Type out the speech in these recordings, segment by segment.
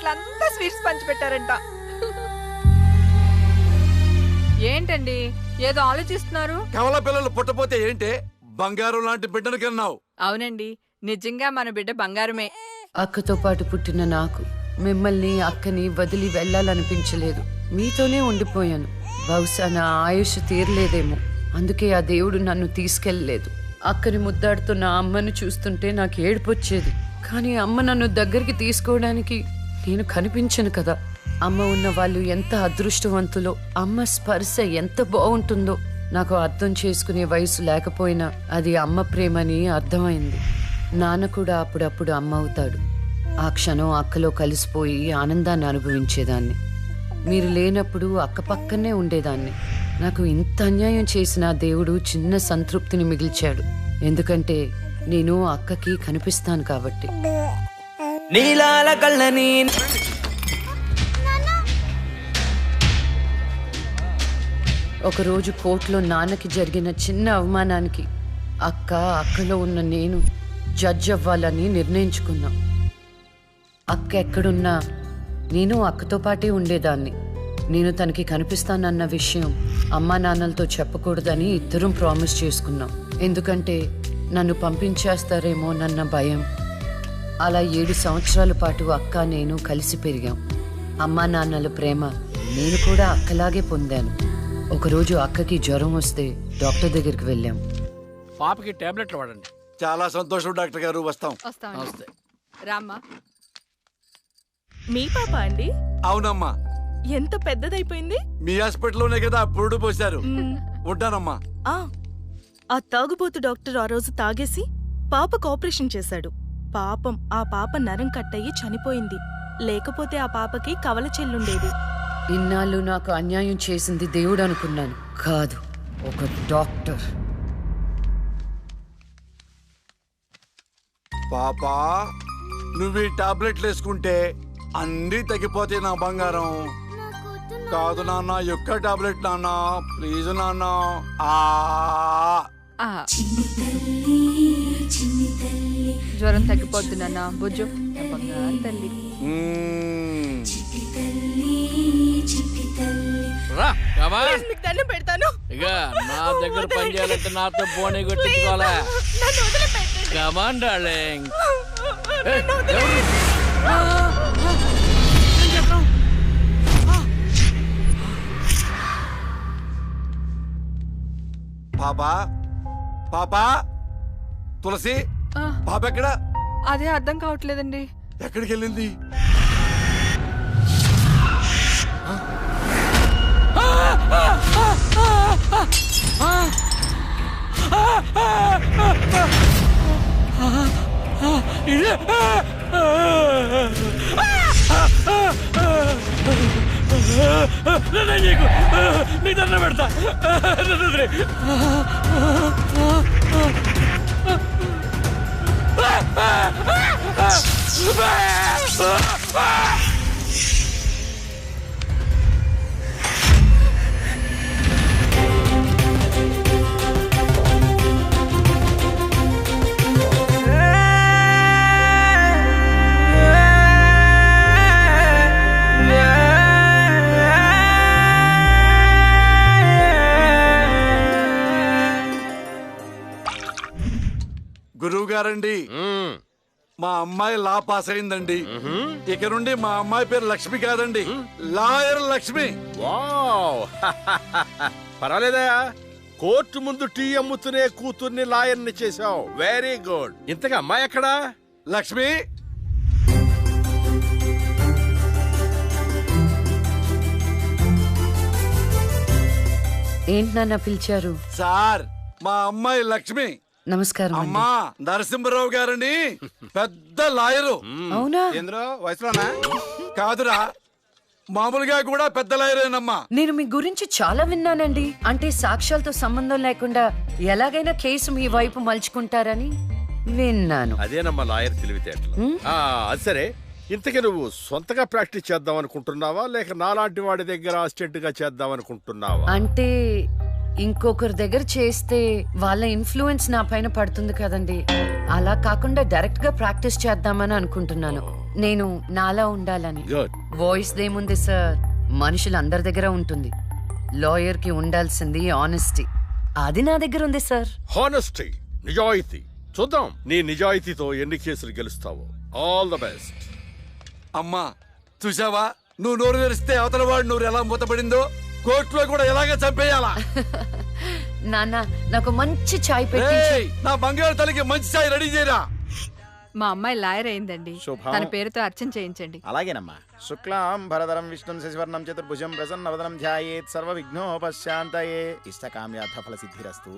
చుట్టుపక్కలంతా sweets పంచిపెట్టారంట. ఏంటండి ఏదో ఆలోచిస్తున్నారు? కవల పిల్లలు పుట్టపోతే ఏంటే బంగారం లాంటి బిడ్డను కన్నావు. అవునండి, నిజంగా మన బిడ్డ బంగారమే. అక్కతో పాటు పుట్టిన నాకు మిమ్మల్ని అక్కని వదిలి వెళ్ళాలనిపించలేదు. మీతోనే ఉండిపోయాను. బహుశా నా ఆయుష్ తీరలేదేమో, అందుకే ఆ దేవుడు నన్ను తీసుకెళ్ళలేదు. అక్కని ముద్దాడుతున్న అమ్మను చూస్తుంటే నాకు ఏడుపొచ్చేది. కానీ అమ్మ నన్ను దగ్గరికి తీసుకోవడానికి నేను కనిపించను కదా. అమ్మ ఉన్న వాళ్ళు ఎంత అదృష్టవంతులో, అమ్మ స్పర్శ ఎంత బాగుంటుందో నాకు అర్థం చేసుకునే వయసు లేకపోయినా అది అమ్మ ప్రేమని అర్థమైంది. నాన్న కూడా అప్పుడప్పుడు అమ్మ అవుతాడు. ఆ క్షణం అక్కలో కలిసిపోయి ఆనందాన్ని అనుభవించేదాన్ని. మీరు లేనప్పుడు అక్క పక్కనే ఉండేదాన్ని. నాకు ఇంత అన్యాయం చేసిన దేవుడు చిన్న సంతృప్తిని మిగిల్చాడు. ఎందుకంటే నేను అక్కకి కనిపిస్తాను కాబట్టి. నీలాల కళ్ళని ఒకరోజు కోర్టులో నాన్నకి జరిగిన చిన్న అవమానానికి అక్కలో ఉన్న నేను జడ్జ్ అవ్వాలని నిర్ణయించుకున్నా. అక్క ఎక్కడున్నా నేను అక్కతో పాటే ఉండేదాన్ని. నేను తనకి కనిపిస్తానన్న విషయం అమ్మా నాన్నలతో చెప్పకూడదని ఇద్దరం ప్రామిస్ చేసుకున్నాం. ఎందుకంటే నన్ను పంపించేస్తారేమోనన్న భయం. అలా 7 సంవత్సరాల పాటు అక్క నేను కలిసి పెరిగాం. అమ్మా నాన్నల ప్రేమ నేను కూడా అక్కలాగే పొందాను. ఒకరోజు అక్కకి జ్వరం వస్తే డాక్టర్ దగ్గరికి వెళ్ళాం. పాపకి టాబ్లెట్లు వాడండి. చాలా సంతోషం డాక్టర్ గారు. వస్తాం. నమస్తే. రామ్మా. మీ పాప అండి? అవునమ్మా. ఎంత పెద్దదైపోయింది. మీ హాస్పిటల్లోనే కదా పురుడు పోశారు. ఉంటానమ్మా. ఆ తాగుబోతు డాక్టర్ ఆ రోజు తాగేసి పాపకు ఆపరేషన్ చేశాడు. పాపం ఆ పాప నరం కట్టయి చనిపోయింది. లేకపోతే ఆ పాపకి కవల చెల్లుండేది. ఇన్నాళ్ళు నాకు అన్యాయం చేసింది దేవుడు అనుకున్నాను, కాదు ఒక డాక్టర్. పాపా, నువ్వు ఈ టాబ్లెట్లు వేసుకుంటే అన్నీ తగ్గిపోతాయి నా బంగారం. కాదు నాన్న, యొక్క టాబ్లెట్ నాన్న, ప్లీజ్ నాన్న. జ్వరం తగ్గిపోద్దు నాన్న. బుజ్జు బంగారు తల్లి. మీకు దండం పెడతాను. ఇక నా దగ్గర పని చేయాలంటే నాతో పోనీ కొట్టించుకోవాలా? Come on darling. పాపా, పాపా, తులసి, పాప ఎక్కడ? అదే అర్థం కావట్లేదండి. ఎక్కడికి వెళ్ళింది? నీ దండ పెడతా. గురువు గారండి, మా అమ్మాయి లా పాస్ అయిందండి. ఇక నుండి మా అమ్మాయి పేరు లక్ష్మి కాదండి, లాయర్ లక్ష్మి. పర్వాలేదా? కోర్టు ముందు టీ అమ్ముతునే కూతుర్ని లాయర్ని చేసావు. Very good. ఇంతగా అమ్మాయి ఎక్కడా? లక్ష్మి, ఏంటి నాన్న పిలిచారు? సార్, మా అమ్మాయి లక్ష్మి. నమస్కారం. అమ్మా, నరసింహరావు గారని పెద్ద లాయరు. అవునా? వయసులోనా? కాదురా, మామూలుగా కూడా పెద్ద లాయరేనమ్మా. నేను మీ గురించి చాలా విన్నానండి. అంటే సాక్ష్యాలతో సంబంధం లేకుండా ఎలాగైనా కేసు మీ వైపు మలుచుకుంటారని విన్నాను. అదేనమ్మా లాయర్ తెలివితేటలు. అది సరే, ఇంతకీ నువ్వు సొంతగా ప్రాక్టీస్ చేద్దాం అనుకుంటున్నావా, లేక నాలాంటి వాడి దగ్గర అసిస్టెంట్ గా చేద్దాం అనుకుంటున్నావా? అంటే ఇంకొకరి దగ్గర చేస్తే వాళ్ళ ఇన్ఫ్లుయెన్స్ నా పైన పడుతుంది కదండి. అలా కాకుండా డైరెక్ట్ గా ప్రాక్టీస్ చేద్దామని అనుకుంటున్నాను. నేను నాలా ఉండాలని. గుడ్. వాయిస్ దేముంది సార్, మనుషులందరి దగ్గర ఉంటుంది. లాయర్ కి ఉండాల్సింది ఆనెస్టీ, అది నా దగ్గర ఉంది సార్. హానెస్టీ, నిజాయితీ. చూద్దాం నీ నిజాయితీతో ఎన్ని కేసులు గెలుస్తావో. All the best. అమ్మా చూసావా, నువ్వు నోరు తెరిస్తే అవతల వాడు నోరు ఎలా మూతపడిందో, కోర్టులో కూడా ఎలాగ చంపేయాలా. నాన్న నాకు మంచి చాయ్ పెట్టి. ఏయ్, నా బంగారు తల్లికి మంచి చాయ్ రెడీ చేయరా. మా అమ్మాయి లాయర్ అయిందండి, శుభం. తన పేరుతో అర్చన చేయించండి. అలాగేనమ్మా. శుక్లాం భరధరం విష్ణుం శశివర్ణం చతుర్భుజం ప్రసన్నవదనం ధ్యాయేత్ సర్వ విఘ్నోపశాంతయే ఇష్టకామ్యార్థ ఫల సిద్ధిరస్తు.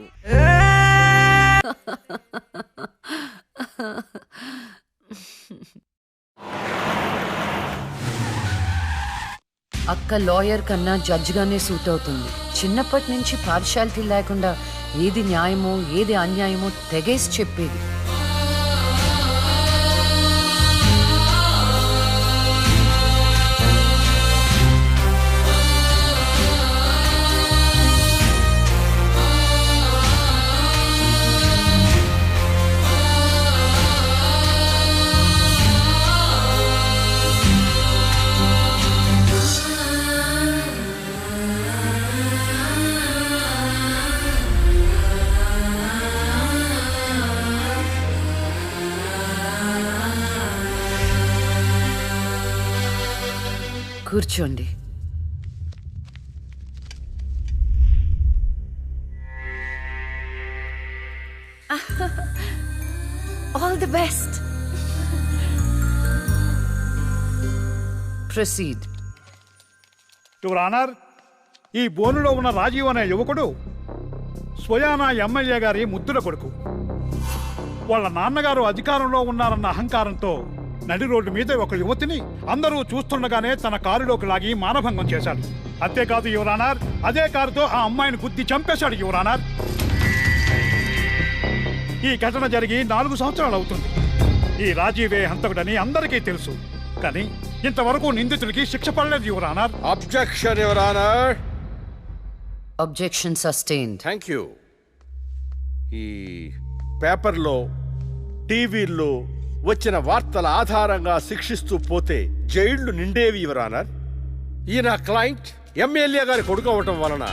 అక్క లాయర్ కన్నా జడ్జ్ గానే సూట్ అవుతుంది. చిన్నప్పటి నుంచి పార్షాలిటీ లేకుండా ఏది న్యాయమో ఏది అన్యాయమో తెగేసి చెప్పేది. కూర్చోండి. All the best. Proceed. Your honour, ఈ బోనులో ఉన్న రాజీవ్ అనే యువకుడు స్వయానా ఎమ్మెల్యే గారి ముద్దుల కొడుకు. వాళ్ళ నాన్నగారు అధికారంలో ఉన్నారన్న అహంకారంతో నడి రోడ్డు మీద ఒక యువతిని అందరూ చూస్తుండగానే తన కారులోకి లాగి మానభంగం చేశాడు. అంతేకాదు యువర్ ఆనర్, అదే కారుతో ఆ అమ్మాయిని గుద్ది చంపేశాడు యువర్ ఆనర్. ఈ ఘటన జరిగి 4 సంవత్సరాలు అవుతుంది. ఈ రాజీవే హంతకుడని అందరికీ తెలుసు, కానీ ఇంతవరకు నిందితుడికి శిక్ష పడలేదు your honour. Objection your honour. Objection sustained. Thank you. ఈ పేపర్లో టీవీల్లో వచ్చిన వార్తల ఆధారంగా శిక్షిస్తూ పోతే జైళ్లు నిండేవి యువర్ ఆనర్. ఈయన క్లయింట్ ఎమ్మెల్యే గారి కొడుకు అవటం వలన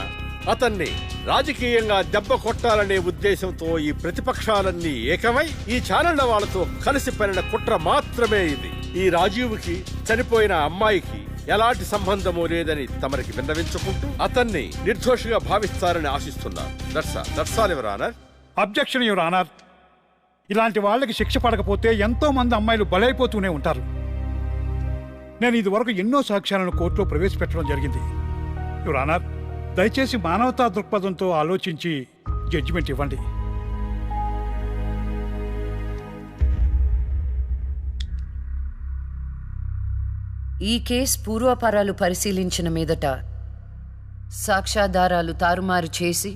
అతన్ని రాజకీయంగా దెబ్బ కొట్టాలనే ఉద్దేశంతో ఈ ప్రతిపక్షాలన్నీ ఏకమై ఈ ఛానళ్ల వాళ్ళతో కలిసి పనిన కుట్ర మాత్రమే ఇది. ఈ రాజీవ్కి చనిపోయిన అమ్మాయికి ఎలాంటి సంబంధమూ లేదని తమరికి విన్నవించుకుంటూ అతన్ని నిర్దోషిగా భావిస్తారని ఆశిస్తున్నారు. That's all your honour. Objection your honour. ఇలాంటి వాళ్ళకి శిక్ష పడకపోతే ఎంతో మంది అమ్మాయిలు బలైపోతూనే ఉంటారు. నేను ఇదివరకు ఎన్నో సాక్ష్యాలను కోర్టులో ప్రవేశపెట్టడం జరిగింది యువర్ ఆనర్. దయచేసి మానవతా దృక్పథంతో ఆలోచించి జడ్జిమెంట్ ఇవ్వండి. ఈ కేసు పూర్వాపరాలు పరిశీలించిన మీదట సాక్ష్యాధారాలు తారుమారు చేసి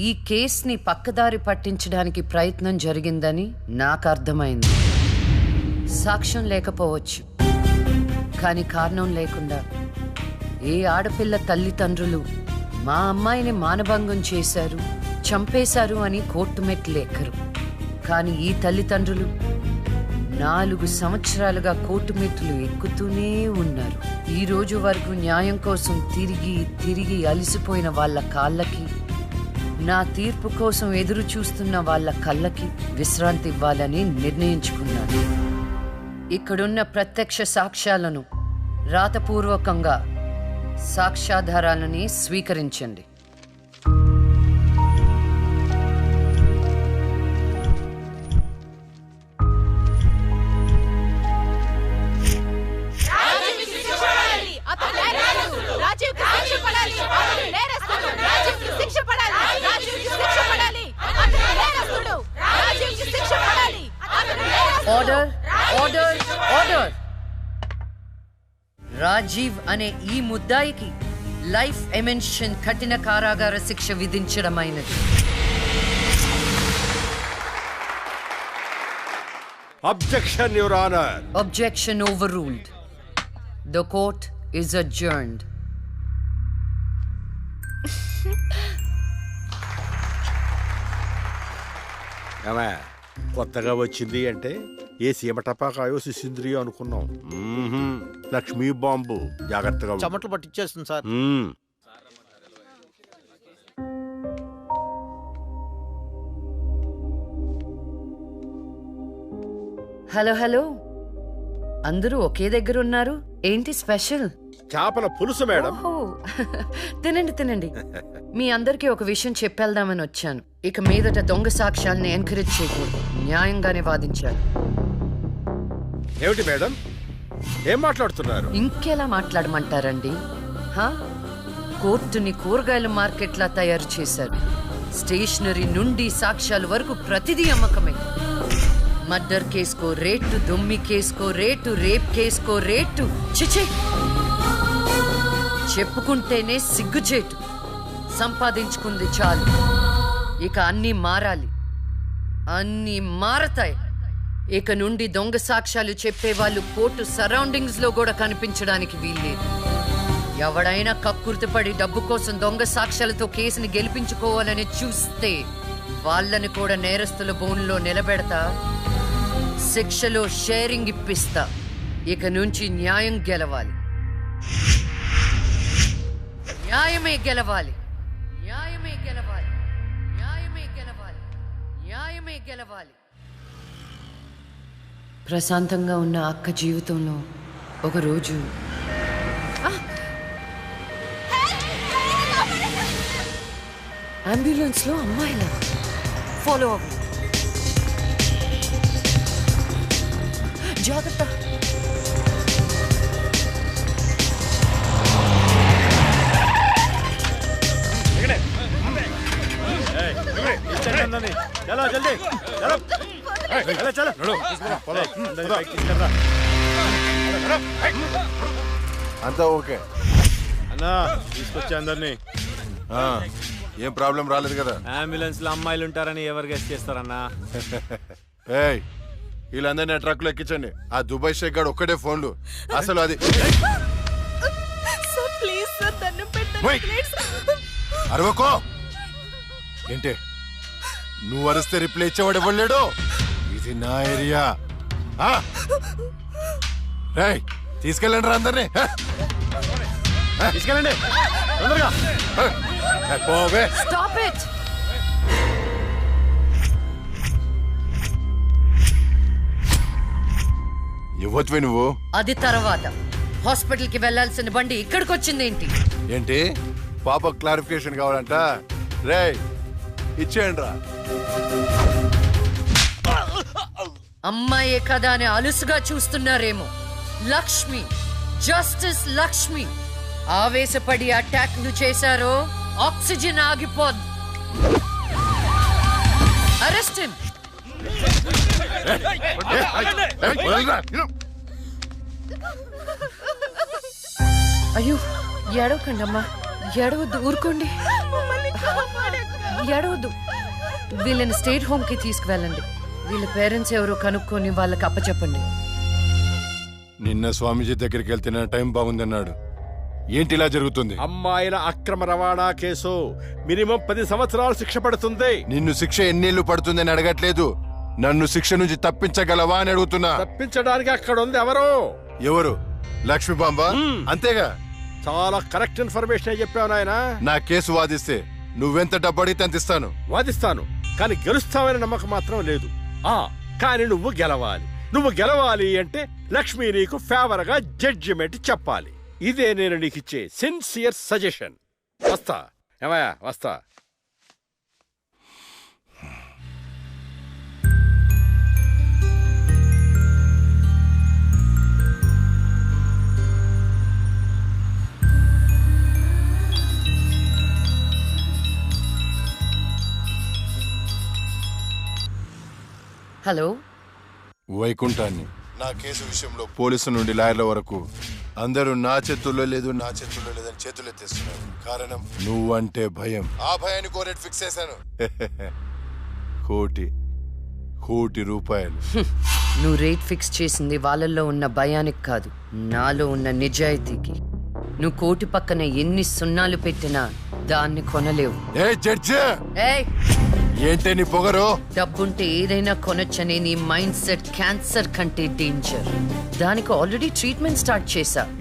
ఈ కేసుని పక్కదారి పట్టించడానికి ప్రయత్నం జరిగిందని నాకు అర్థమైంది. సాక్ష్యం లేకపోవచ్చు, కానీ కారణం లేకుండా ఏ ఆడపిల్ల తల్లిదండ్రులు మా అమ్మాయిని మానభంగం చేశారు, చంపేశారు అని కోర్టు మెట్లు ఎక్కరు. కానీ ఈ తల్లిదండ్రులు 4 సంవత్సరాలుగా కోర్టు మెట్లు ఎక్కుతూనే ఉన్నారు. ఈ రోజు వరకు న్యాయం కోసం తిరిగి తిరిగి అలసిపోయిన వాళ్ళ కాళ్ళకి, నా తీర్పు కోసం ఎదురు చూస్తున్న వాళ్ళ కళ్ళకి విశ్రాంతి ఇవ్వాలని నిర్ణయించుకున్నాను. ఇక్కడున్న ప్రత్యక్ష సాక్ష్యాలను రాతపూర్వకంగా సాక్ష్యాధారాలని స్వీకరించండి. Order, order, order. రాజీవ్ అనే ఈ ముద్దాయికి లైఫ్ ఎమెన్షన్ కఠిన కారాగార శిక్ష విధించడమైనది. Objection your honour. Objection overruled. The court is adjourned. కొత్తగా వచ్చింది అంటే ఏ సీమ టపాకాయో శిశింద్రియో అనుకున్నాం. లక్ష్మీ బాంబు. జాగ్రత్తగా ఉండు. చెమటలు పట్టించేస్తుంది సార్. హలో హలో, అందరూ ఒకే దగ్గర ఉన్నారు. ఏంటి స్పెషల్? చేపల పులుసు మేడం. ఓహో, తినండి తినండి. మీ అందరికీ ఒక విషయం చెప్పేద్దామని వచ్చాను. ఇక మీదట దొంగ సాక్ష్యాల్ని ఎంకరేజ్ చేయకూడదు. న్యాయంగానే వాదించాలి. ఏమిటి మేడం, ఏం మాట్లాడుతున్నారు? ఇంకెలా మాట్లాడమంటారండి? కోర్టుని కూరగాయల మార్కెట్లా తయారు చేశారు. స్టేషనరీ నుండి సాక్ష్యాల వరకు ప్రతిదీ అమ్మకమే. మర్డర్ కేసుకో రేటు, దొమ్మి కేసుకో రేటు, రేప్ కేసుకో రేటు. చిచి, చెప్పుకుంటేనే సిగ్గుచేటు. సంపాదించుకుంది చాలు, ఇక అన్నీ మారాలి. అన్నీ మారతాయి. ఇక నుండి దొంగ సాక్ష్యాలు చెప్పేవాళ్ళు కోర్టు సరౌండింగ్స్ లో కూడా కనిపించడానికి వీల్లేదు. ఎవడైనా కక్కుర్తిపడి డబ్బు కోసం దొంగ సాక్ష్యాలతో కేసుని గెలిపించుకోవాలని చూస్తే వాళ్ళని కూడా నేరస్తుల బోన్లో నిలబెడతా, శిక్షలో షేరింగ్ ఇప్పిస్తా. ఇక నుంచి న్యాయం గెలవాలి. న్యాయమే గెలవాలి. న్యాయమే గెలవాలి. న్యాయమే గెలవాలి. న్యాయమే గెలవాలి. ప్రశాంతంగా ఉన్న అక్క జీవితంలో ఒకరోజు అంబులెన్స్ లో అమ్మాయిలా ఫాలో అవ్వు. జాగ్రత్త. అంతా ఓకే అన్నా, తీసుకొచ్చా అందరినీ. ఏం ప్రాబ్లం రాలేదు కదా? అంబులెన్స్ లో అమ్మాయిలు ఉంటారని ఎవరు గెస్ట్ చేస్తారన్నా? ఏయ్, వీళ్ళందరినీ ట్రక్ లో ఎక్కించండి. ఆ దుబాయ్ షేక్ గాడు ఒక్కడే ఫోన్లు. అసలు అది అరవకో. ఏంటి నువ్వు అరిస్తే రిప్లై ఇచ్చేవాడు ఇవ్వలేడు. ఇది నా ఏరియా. తీసుకెళ్ళండి రా అందరినీ. తీసుకెళ్ళండి తొందరగా. Stop it! ఇవ్వచ్చువే నువ్వు. అది తర్వాత. హాస్పిటల్ కి వెళ్లాల్సిన బండి ఇక్కడికి వచ్చింది ఏంటి? ఏంటి పాప క్లారిఫికేషన్ కావాలంట? రే ఇచ్చేయండి రా. అమ్మాయే కదా అని అలుసుగా చూస్తున్నారేమో. లక్ష్మి, జస్టిస్ లక్ష్మి ఆవేశపడి అటాక్ ను చేశారో ఆక్సిజన్ ఆగిపోద్ది. Arrest him. అయ్యో, ఏడవకండి అమ్మా, ఏడవద్దు, ఊరుకోండి, ఏడవద్దు. వీళ్ళని స్టేట్ హోమ్ కి తీసుకువెళ్ళండి. వీళ్ళ పేరెంట్స్ ఎవరో కనుక్కొని వాళ్ళకి అప్పచెప్పండి. నిన్న స్వామీజీ దగ్గరికి వెళ్తే నా టైం బాగుందన్నాడు. ఏంటి ఇలా జరుగుతుంది? అమ్మాయిల అక్రమ రవాణా కేసు మినిమం 10 సంవత్సరాలు శిక్ష పడుతుంది. నిన్ను శిక్ష ఎన్నేళ్లు పడుతుందని అడగట్లేదు, నన్ను శిక్ష నుంచి తప్పించగలవా అని అడుగుతున్నా. తప్పించడానికి అక్కడ ఉంది ఎవరు? ఎవరు? లక్ష్మీ బాంబ. అంతేగా? చాలా కరెక్ట్ ఇన్ఫర్మేషన్ చెప్పావు నాయనా. నా కేసు వాదిస్తే నువ్వెంత డబ్బు అడిగితే అంత ఇస్తాను. వాదిస్తాను, కానీ గెలుస్తావని నమ్మకం మాత్రం లేదు. కానీ నువ్వు గెలవాలి. నువ్వు గెలవాలి అంటే లక్ష్మి నీకు ఫేవర్ గా జడ్జిమెంట్ చెప్పాలి. ఇదే నేను నీకు ఇచ్చే సిన్సియర్ సజెషన్. వస్తా ఏమయ్యా, వస్తా. హలో, వైకుంఠాన్ని. నా కేసు విషయంలో పోలీసు నుండి లాయర్ల వరకు అందరూ నా చేతుల్లో లేదు, నా చేతుల్లో లేదని చేతులు ఎత్తేస్తున్నారు. కారణం నువ్వంటే భయం. ఆ భయాన్ని కోరేట్ ఫిక్స్ చేశాను. కోటి రూపాయలు. నువ్వు రేట్ ఫిక్స్ చేసింది వాళ్ళల్లో ఉన్న భయానికి కాదు, నాలో ఉన్న నిజాయితీకి. నువ్వు కోటి పక్కన ఎన్ని సున్నాలు పెట్టినా దాన్ని కొనలేవు. ఏ జడ్జి, ఏయ్, ఏంటే నీ పొగరు? డబ్బుంటే ఏదైనా కొనొచ్చనే నీ మైండ్ సెట్ క్యాన్సర్ కంటే డేంజర్. దానికి ఆల్రెడీ ట్రీట్మెంట్ స్టార్ట్ చేశా.